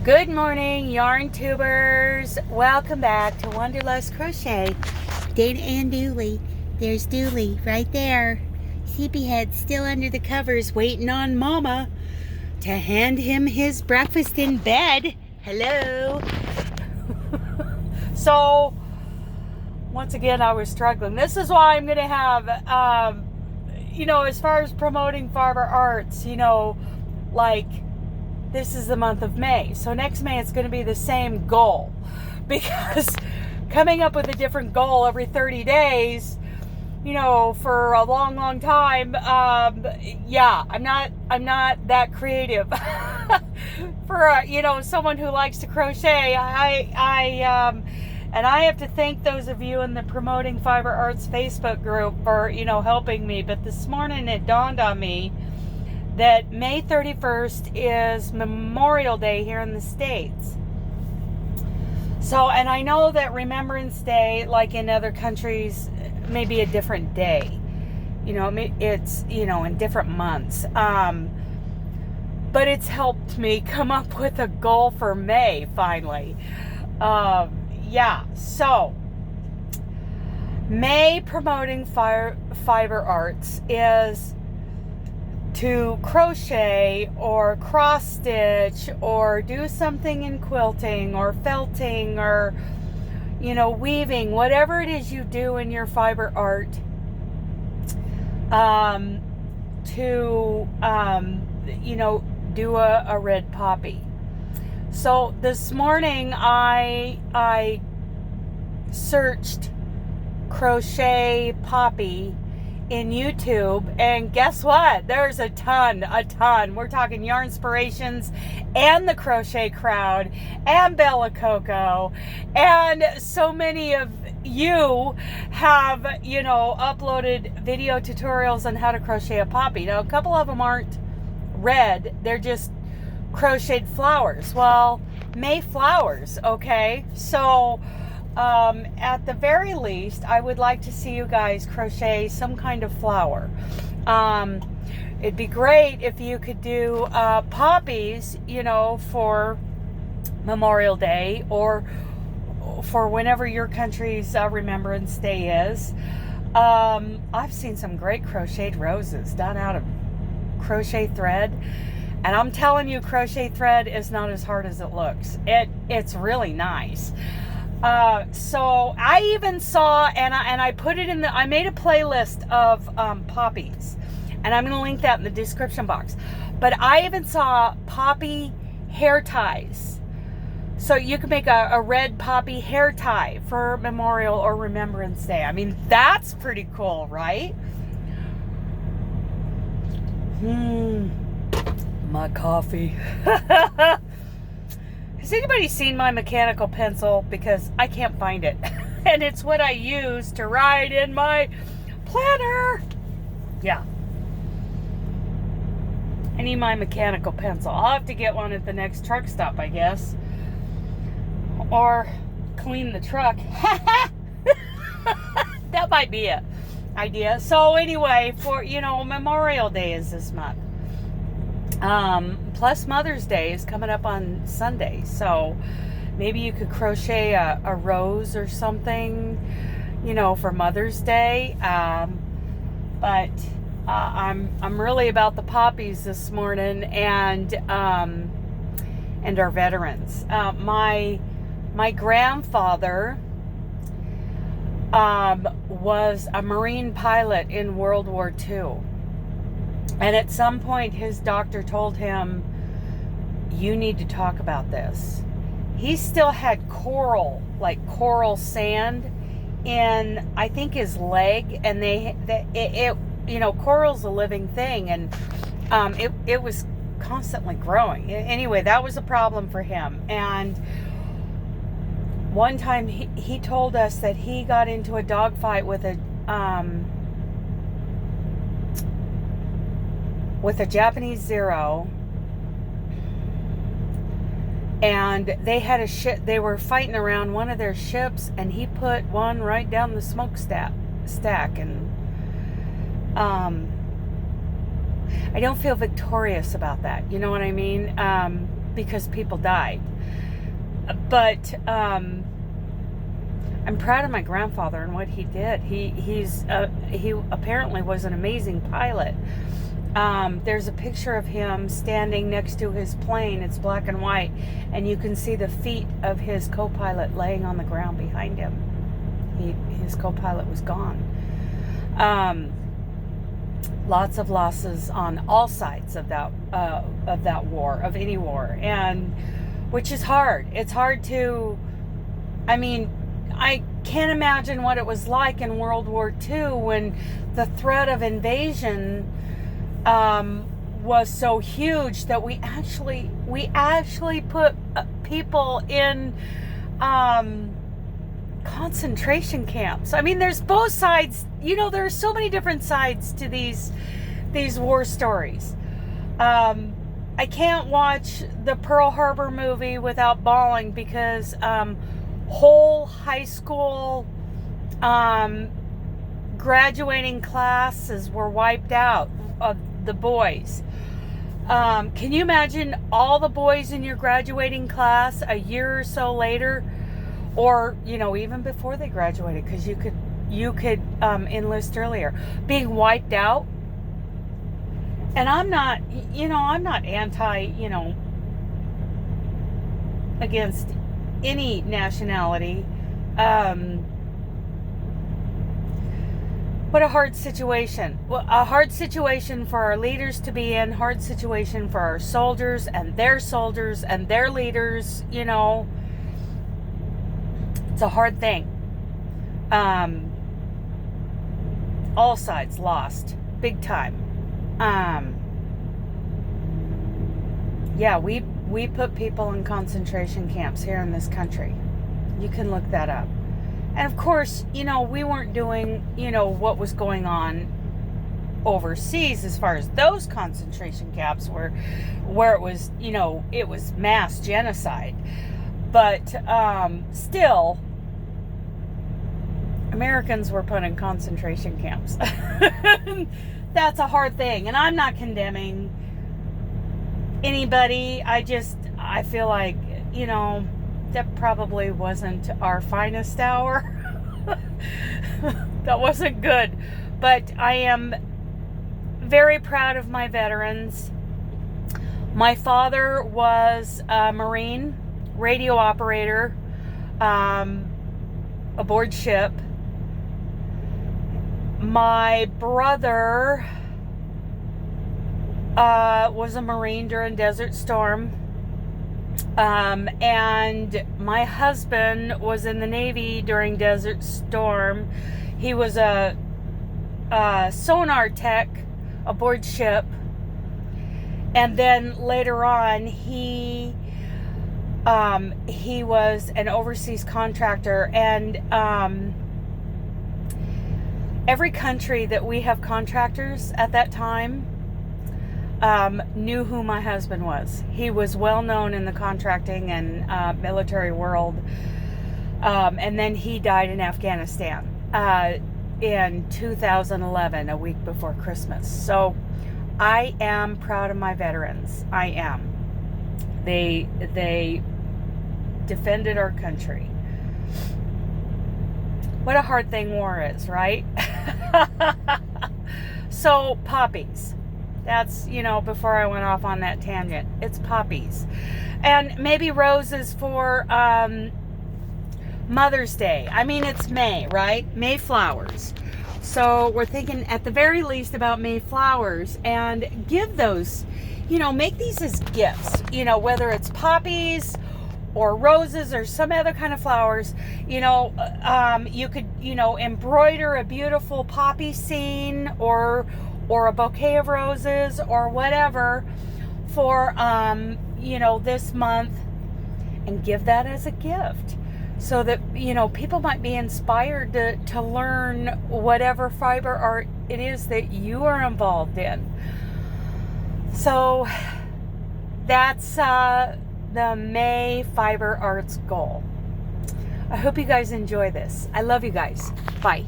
Good morning, yarn tubers. Welcome back to Wanderlust Crochet. Dana and Dooley. There's Dooley right there. Sleepyhead still under the covers waiting on Mama to hand him his breakfast in bed. Hello. So, once again, I was struggling. This is why I'm going to have, as far as promoting Fiber Arts, this is the month of May. So next May it's going to be the same goal, because coming up with a different goal every 30 days, for a long time, I'm not that creative. For someone who likes to crochet, and I have to thank those of you in the Promoting Fiber Arts Facebook group for helping me. But this morning it dawned on me that May 31st is Memorial Day here in the States. So, and I know that Remembrance Day, like in other countries, may be a different day. It's, in different months. But it's helped me come up with a goal for May, finally. So, May Promoting Fiber Arts is to crochet or cross stitch or do something in quilting or felting or weaving, whatever it is you do in your fiber art, to do a red poppy. So this morning I searched crochet poppy in YouTube, and guess what? There's a ton. We're talking Yarn Inspirations and the Crochet Crowd and Bella Coco, and so many of you have uploaded video tutorials on how to crochet a poppy. Now a couple of them aren't red, they're just crocheted flowers. Well, May flowers, okay? So at the very least, I would like to see you guys crochet some kind of flower. It'd be great if you could do poppies, for Memorial Day or for whenever your country's Remembrance Day is. I've seen some great crocheted roses done out of crochet thread. And I'm telling you, crochet thread is not as hard as it looks. It's really nice. So I even saw, and I put it in I made a playlist of poppies, and I'm going to link that in the description box. But I even saw poppy hair ties. So you can make a red poppy hair tie for Memorial or Remembrance Day. I mean, that's pretty cool, right? My coffee. Has anybody seen my mechanical pencil? Because I can't find it. And it's what I use to write in my planner. Yeah. I need my mechanical pencil. I'll have to get one at the next truck stop, I guess. Or clean the truck. That might be an idea. So anyway, for, Memorial Day is this month. Plus Mother's Day is coming up on Sunday, so maybe you could crochet a rose or something, for Mother's Day. But I'm really about the poppies this morning, and our veterans. My grandfather was a Marine pilot in World War II. And at some point, his doctor told him, you need to talk about this. He still had coral sand in, I think, his leg. And coral's a living thing. And it was constantly growing. Anyway, that was a problem for him. And one time he told us that he got into a dogfight with a Japanese Zero, and they had a ship. They were fighting around one of their ships, and he put one right down the smokestack. And I don't feel victorious about that. You know what I mean? because people died. But I'm proud of my grandfather and what he did. He apparently was an amazing pilot. There's a picture of him standing next to his plane. It's black and white, and you can see the feet of his co-pilot laying on the ground behind him. His co-pilot was gone. Lots of losses on all sides of that war, of any war, and which is hard. It's hard to, I mean, I can't imagine what it was like in World War II when the threat of invasion was so huge that we actually put people in concentration camps. I mean, there's both sides. You know, there are so many different sides to these war stories. I can't watch the Pearl Harbor movie without bawling because whole high school graduating classes were wiped out of the boys. Can you imagine all the boys in your graduating class a year or so later, or even before they graduated, because you could enlist earlier, being wiped out? And I'm not anti, against any nationality. What a hard situation. A hard situation for our leaders to be in, hard situation for our soldiers and their leaders, It's a hard thing. All sides lost, big time. Yeah, we put people in concentration camps here in this country. You can look that up. And of course, we weren't doing, what was going on overseas as far as those concentration camps were, where it was, it was mass genocide. But still, Americans were put in concentration camps. That's a hard thing. And I'm not condemning anybody. I feel like, that probably wasn't our finest hour. That wasn't good. But I am very proud of my veterans. My father was a Marine radio operator aboard ship. My brother was a Marine during Desert Storm. And my husband was in the Navy during Desert Storm. He was a sonar tech aboard ship. And then later on, he was an overseas contractor. And every country that we have contractors at that time knew who my husband was. He was well known in the contracting and military world. And then he died in Afghanistan in 2011, a week before Christmas. So I am proud of my veterans. I am. They defended our country. What a hard thing war is, right? So, poppies. That's, before I went off on that tangent. It's poppies. And maybe roses for Mother's Day. I mean, it's May, right? May flowers. So we're thinking at the very least about May flowers, and give those, make these as gifts, whether it's poppies or roses or some other kind of flowers. You could, embroider a beautiful poppy scene or a bouquet of roses or whatever for, this month, and give that as a gift so that, people might be inspired to learn whatever fiber art it is that you are involved in. So that's the May Fiber Arts goal. I hope you guys enjoy this. I love you guys. Bye.